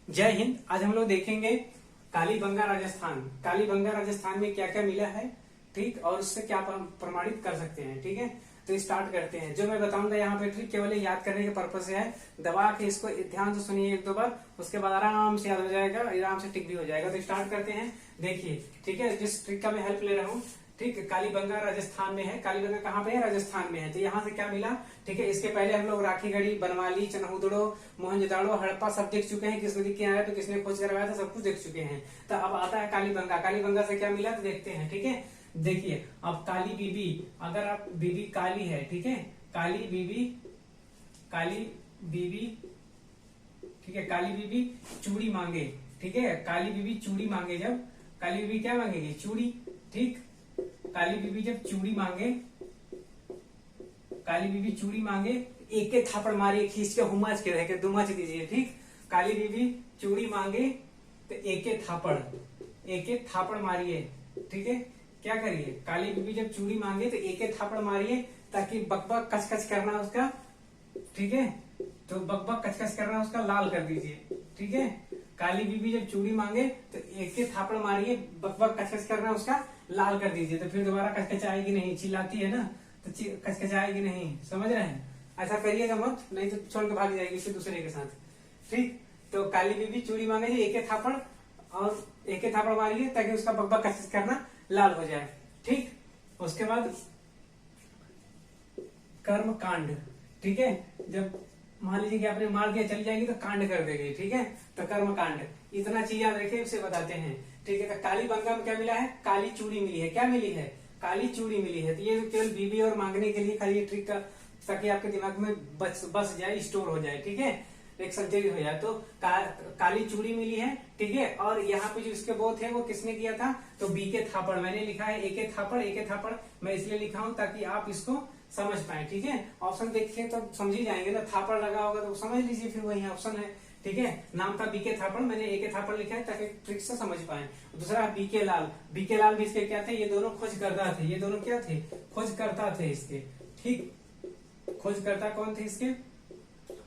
जय हिंद। आज हम लोग देखेंगे कालीबंगा राजस्थान। कालीबंगा राजस्थान में क्या क्या मिला है, ठीक, और उससे क्या प्रमाणित कर सकते हैं। ठीक है, तो स्टार्ट करते हैं। जो मैं बताऊंगा यहाँ पे ट्रिक केवल याद करने के पर्पज से है। दबा के इसको ध्यान से सुनिए एक दो बार, उसके बाद आराम से याद हो जाएगा, आराम से टिक भी हो जाएगा। तो स्टार्ट करते हैं। देखिए, ठीक है, जिस ट्रिक का मैं हेल्प ले रहा हूँ, ठीक, कालीबंगा राजस्थान में है। कालीबंगा कहाँ पे है? राजस्थान में है। तो यहाँ से क्या मिला, ठीक है, इसके पहले हम लोग राखीगढ़ी, बनवाली, चनहुदड़ो, मोहनजोदाड़ो, हड़प्पा सब देख चुके हैं। किसने दिख के आया, तो किसने खोज करवाया था, सब कुछ देख चुके हैं। तो अब आता है कालीबंगा। कालीबंगा से क्या मिला तो देखते हैं। ठीक है, देखिए, अब काली बीबी, अगर आप बीबी काली है, ठीक है, काली बीबी, काली बीबी, ठीक है, काली बीबी चूड़ी मांगे, ठीक है, काली बीबी चूड़ी मांगे, जब काली बीबी क्या मांगेगी? चूड़ी। ठीक, काली बीबी जब चूड़ी मांगे, काली बीबी चूड़ी मांगे, एक एक थापड़ मारिए, खींच के हुमच के रह के दुमच दीजिए। ठीक, काली बीबी चूड़ी मांगे तो एक एक थापड़ मारिए। ठीक है, क्या करिए? काली बीबी जब चूड़ी मांगे तो एक एक थापड़ मारिए, ताकि बकबक कचकच करना उसका, ठीक है, तो बकबक कचकच करना उसका लाल कर दीजिए। ठीक है, काली बीबी जब चूड़ी मांगे तो एक एक थापड़ मारिए, बकबक कचकच करना उसका लाल कर दीजिए। तो फिर दोबारा कचकच आएगी नहीं, चिल्लाती है ना, तो कचकच आएगी नहीं। समझ रहे हैं? ऐसा करिएगा मत, नहीं तो छोड़ के भाग जाएगी फिर दूसरे के साथ। ठीक, तो काली बीबी चूड़ी मांगे, एक एक थापड़ और एक एक थापड़ मारिए, ताकि उसका बकबक कचकच करना लाल हो जाए। ठीक, उसके बाद कर्म कांड। ठीक है, जब मान लीजिए कि आपने मार दिया, चली जाएगी तो कांड कर देगी। ठीक है, तो कर्म कांड, इतना चीज याद रखिए, उसे बताते हैं। ठीक है, तो कालीबंगा में क्या मिला है? काली चूड़ी मिली है। क्या मिली है? काली चूड़ी मिली है। तो ये केवल बीबी और मांगने के लिए खाली ट्रिक का, ताकि आपके दिमाग में बस जाए, स्टोर हो जाए। ठीक है, एक संचरित हो जाए। तो काली चूड़ी मिली है। ठीक है, और यहाँ पे जो इसके वो थे, वो किसने किया था? तो बी के थापड़। मैंने लिखा है एक एक थापड़ मैं इसलिए लिखा हूं ताकि आप इसको समझ पाए। ठीक है, ऑप्शन देखिए तो समझ ही जाएंगे ना, थापड़ लगा होगा तो समझ लीजिए, फिर वही ऑप्शन है। ठीक है, नाम था बीके थापड़, मैंने एक थापड़ लिखा है ताकि ट्रिक से समझ पाए। दूसरा बीके लाल। बीके लाल भी इसके क्या थे? ये दोनों खोजकर्ता थे। ये दोनों क्या थे? खोजकर्ता थे इसके। ठीक, खोजकर्ता कौन थे इसके?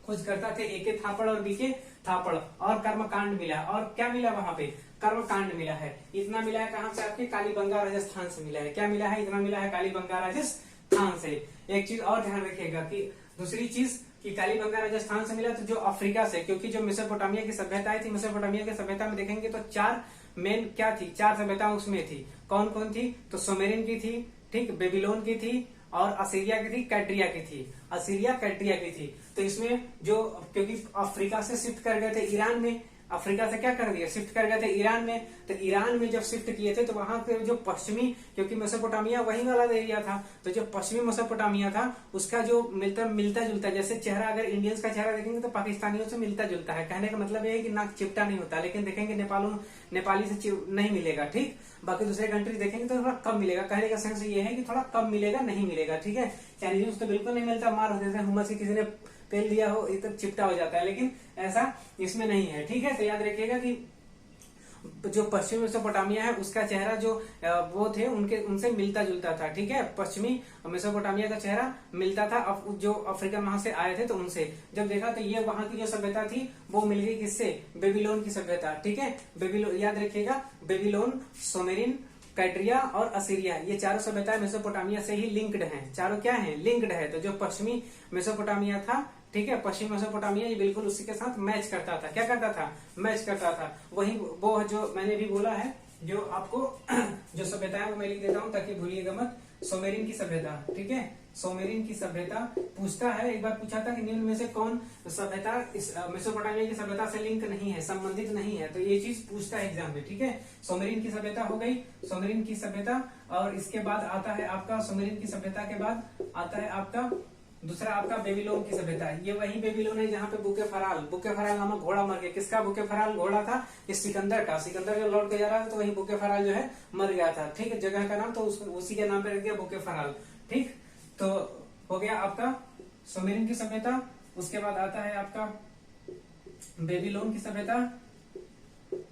खोजकर्ता थे एके थापड़ और बीके थापड़। और कर्मकांड मिला। और क्या मिला वहां पे? कर्मकांड मिला है। इतना मिला है कहां से? आपके कालीबंगा राजस्थान से मिला है। क्या मिला है? इतना मिला है कालीबंगा राजस्थान से। एक चीज और ध्यान रखिएगा कि दूसरी चीज कि कालीबंगा राजस्थान से मिला, तो जो अफ्रीका से, क्योंकि जो मेसोपोटामिया की सभ्यताएं थी, मेसोपोटामिया की सभ्यता में देखेंगे तो चार मेन क्या थी, चार सभ्यता उसमें थी। कौन कौन थी? तो सुमेरियन की थी, ठीक, बेबीलोन की थी, और असीरिया की थी, कैट्रिया की थी। असीरिया कैट्रिया की थी। तो इसमें जो, क्योंकि अफ्रीका से शिफ्ट कर गए थे ईरान में, अफ्रीका से क्या कर दिया? शिफ्ट कर गए थे ईरान में। तो ईरान में जब शिफ्ट किए थे, तो वहां के जो पश्चिमी, क्योंकि मेसोपोटामिया वही वाला एरिया था, तो जो पश्चिमी मेसोपोटामिया था, उसका जो मिलता जुलता, जैसे चेहरा, अगर इंडियंस का चेहरा देखेंगे तो पाकिस्तानियों से मिलता जुलता है। कहने का मतलब ये है कि नाक चिपटा नहीं होता, लेकिन देखेंगे नेपाली से नहीं मिलेगा। ठीक, बाकी दूसरे कंट्री देखेंगे तो थोड़ा कम मिलेगा। कहने का सेंस ये है कि थोड़ा कम मिलेगा, नहीं मिलेगा। ठीक है, चाइनीज तो बिल्कुल नहीं मिलता, मार होते थे, हुमस से किसी ने पेल दिया हो, एकदम चिपटा हो जाता है, लेकिन ऐसा इसमें नहीं है। ठीक है, तो याद रखिएगा कि जो पश्चिमी मेसोपोटामिया है, उसका चेहरा जो वो थे, उनसे मिलता जुलता था। ठीक है, पश्चिमी मेसोपोटामिया का चेहरा मिलता था जो अफ्रीकन वहां से आए थे, तो उनसे जब देखा तो ये वहां की जो सभ्यता थी वो मिल गई किससे? बेबीलोन की सभ्यता। ठीक है, बेबीलोन याद रखिएगा, बेबीलोन, सुमेरियन, कैट्रिया और असीरिया, ये चारों सभ्यताएं मेसोपोटामिया से ही लिंक्ड हैं। चारों क्या हैं? लिंक्ड है। तो जो पश्चिमी मेसोपोटामिया था, ठीक है, पश्चिम मेसोपोटामिया, ये बिल्कुल उसी के साथ मैच करता था। क्या करता था? मैच करता था। वही वो जो मैंने भी बोला है, जो आपको जो सभ्यता है वो मैं लिख देता हूं ताकि भूलिएगा मत। सोमेरियन की सभ्यता, ठीक है, सोमेरियन की सभ्यता पूछता है। एक बार पूछा था कि निम्न में से कौन सभ्यता इस मेसोपोटामिया की सभ्यता से लिंक नहीं है, संबंधित नहीं है, तो ये चीज पूछता है एग्जाम में। ठीक है, सोमेरियन की सभ्यता हो गई, सोमेरियन की सभ्यता। और इसके बाद आता है आपका, सोमेरियन की सभ्यता के बाद आता है आपका दूसरा, आपका बेबीलोन की सभ्यता। ये वही बेबीलोन है जहाँ पे बुके फराल नामक घोड़ा मर गया। किसका बुके फराल घोड़ा था? इस सिकंदर का। सिकंदर जो लौट के जा रहा था, तो वही बुके फराल जो है मर गया था। ठीक है, जगह का नाम तो उसी के नाम पे रख दिया, बुके फराल। ठीक, तो हो गया आपका सुमेरियन की सभ्यता। उसके बाद आता है आपका बेबीलोन की सभ्यता,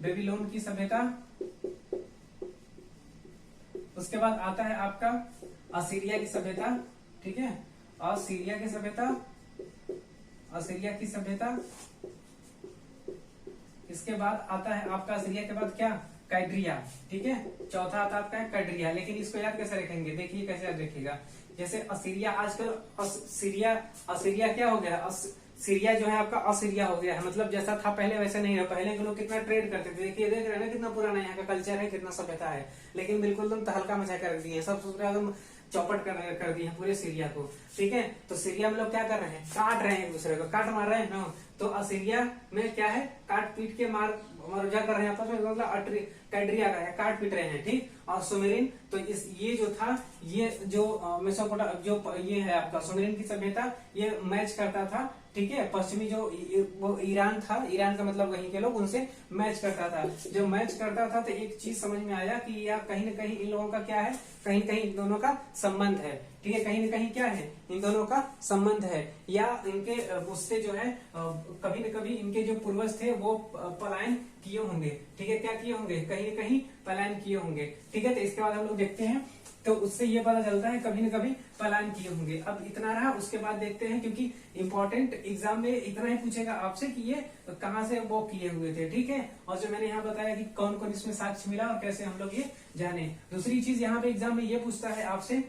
बेबीलोन की सभ्यता। उसके बाद आता है आपका असीरिया की सभ्यता। ठीक है, असीरिया की सभ्यता, असीरिया की सभ्यता। इसके बाद आता है आपका असीरिया के बाद क्या, कैड्रिया, ठीक है। चौथा आता है आपका कैड्रिया। लेकिन इसको याद कैसे रखेंगे, देखिए कैसे याद रखिएगा। जैसे असीरिया, आजकल असीरिया क्या हो गया, सीरिया जो है आपका असीरिया हो गया है। मतलब जैसा था पहले वैसे नहीं है। पहले के लोग कितना ट्रेड करते थे, देखिए देख रहे हैं ना कितना पुराना यहाँ का कल्चर है, कितना सभ्यता है। लेकिन बिल्कुल तुम तहलका मचा कर रख दिए, सब एकदम चौपट कर दिए पूरे सीरिया को, ठीक है। तो सीरिया में लोग क्या कर रहे हैं, काट रहे हैं, एक दूसरे को काट मार रहे हैं ना। तो असीरिया में क्या है, काट पीट के मार मर्जा कर रहे हैं आपस में, मतलब कैड्रिया का है, काट पीट रहे हैं, ठीक। और सुमेरिन, तो ये जो था, ये जो मेसोपोटामिया जो ये है आपका सुमेरिन की सभ्यता, ये मैच करता था, ठीक है। पश्चिमी जो वो ईरान था, ईरान का मतलब वहीं के लोग, उनसे मैच करता था। जो मैच करता था तो एक चीज समझ में आया कि यार कहीं ना कहीं इन लोगों का क्या है, कहीं कहीं इन दोनों का संबंध है, ठीक है। कहीं ना कहीं क्या है, इन दोनों का संबंध है, या इनके उससे जो है कभी न कभी इनके जो पूर्वज थे वो पलायन किए होंगे, ठीक है। क्या किए होंगे, कहीं न कहीं पलायन किए होंगे, ठीक है। तो इसके बाद हम लोग देखते हैं, तो उससे ये पता चलता है कभी न कभी पलायन किए होंगे। अब इतना रहा, उसके बाद देखते हैं, क्योंकि इंपॉर्टेंट एग्जाम में इतना ही पूछेगा आपसे कि ये कहाँ से वो किए हुए थे, ठीक है। और जो मैंने यहाँ बताया कि कौन कौन इसमें साक्ष्य मिला और कैसे हम लोग ये जाने। दूसरी चीज यहाँ पे एग्जाम में ये पूछता है आपसे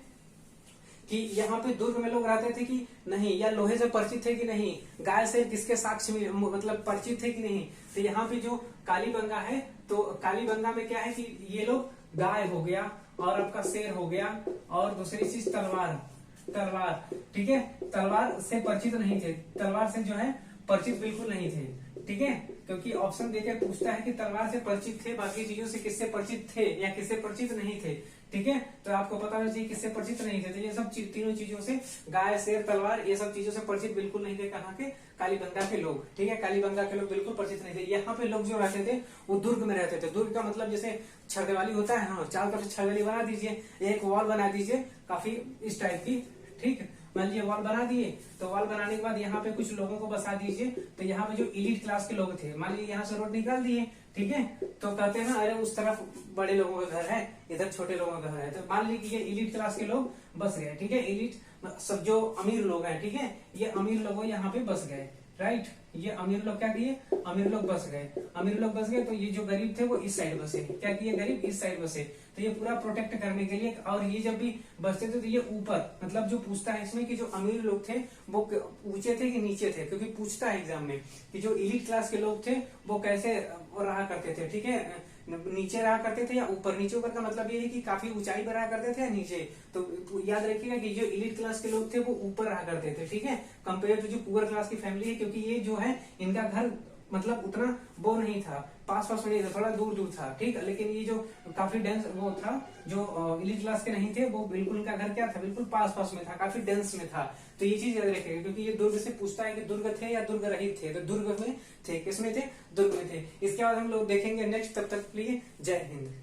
कि यहाँ पे दुर्ग में लोग रहते थे कि नहीं, या लोहे से परिचित थे कि नहीं, गाय से किसके साक्ष्य मतलब परिचित थे कि नहीं। तो यहाँ पे जो कालीबंगा है, तो कालीबंगा में क्या है कि ये लोग गाय हो गया और आपका शेर हो गया, और दूसरी चीज तलवार, ठीक है। तलवार से परिचित नहीं थे, तलवार से जो है परिचित बिल्कुल नहीं थे, ठीक है। क्योंकि ऑप्शन देकर पूछता है कि तलवार से परिचित थे, बाकी चीजों से किससे परिचित थे या किससे परिचित नहीं थे, ठीक है। तो आपको पता होना चाहिए किससे परिचित नहीं थे। तो ये सब तीनों चीजों से, गाय शेर तलवार, ये सब चीजों से परिचित बिल्कुल नहीं थे कहाँ के, कालीबंगा के लोग, ठीक है। कालीबंगा के लोग बिल्कुल परिचित नहीं थे। यहाँ पे लोग जो रहते थे वो दुर्ग में रहते थे। दुर्ग का मतलब जैसे छरदीवाली होता है, हाँ, चारों तरफ से छरदीवाली बना दीजिए, एक वॉल बना दीजिए काफी इस टाइप की, ठीक। मान लीजिए वॉल बना दिए, तो वॉल बनाने के बाद यहाँ पे कुछ लोगों को बसा दीजिए। तो यहाँ पे जो इलीट क्लास के लोग थे, मान लीजिए यहाँ से रोड निकाल दिए, ठीक है। तो कहते हैं ना, अरे उस तरफ बड़े लोगों का घर है, इधर छोटे लोगों का घर है। तो मान लीजिए ये इलीट क्लास के लोग बस गए, ठीक है। इलीट सब जो अमीर लोग हैं, ठीक है, ये अमीर लोग यहाँ पे बस गए, राइट। ये अमीर लोग क्या किए, अमीर लोग बस गए, अमीर लोग बस गए। तो ये जो गरीब थे वो इस साइड बसे, क्या किए, गरीब इस साइड बसे। तो ये पूरा प्रोटेक्ट करने के लिए, और ये जब भी बसते थे तो ये ऊपर, मतलब जो पूछता है इसमें कि जो अमीर लोग थे वो ऊंचे थे कि नीचे थे, क्योंकि पूछता है एग्जाम में कि जो इलीट क्लास के लोग थे वो कैसे रहा करते थे, ठीक है। नीचे रहा करते थे या ऊपर। नीचे ऊपर का मतलब ये है कि काफी ऊंचाई पर रहा करते थे या नीचे। तो याद रखिएगा कि जो इलीट क्लास के लोग थे वो ऊपर रहा करते थे, ठीक है, कंपेयर टू जो पुअर क्लास की फैमिली है। क्योंकि ये जो है इनका घर मतलब उतना वो नहीं था, पास में नहीं था, थोड़ा दूर दूर था, ठीक है। लेकिन ये जो काफी डेंस वो था, जो इलीट क्लास के नहीं थे, वो बिल्कुल उनका घर क्या था, बिल्कुल पास में था, काफी डेंस में था। तो ये चीज याद रखिएगा, क्योंकि ये दुर्ग से पूछता है कि दुर्ग थे या दुर्ग रहित थे। तो दुर्ग में थे, किसमें थे, दुर्ग में थे। इसके बाद हम लोग देखेंगे नेक्स्ट। तब तक के लिए जय हिंद।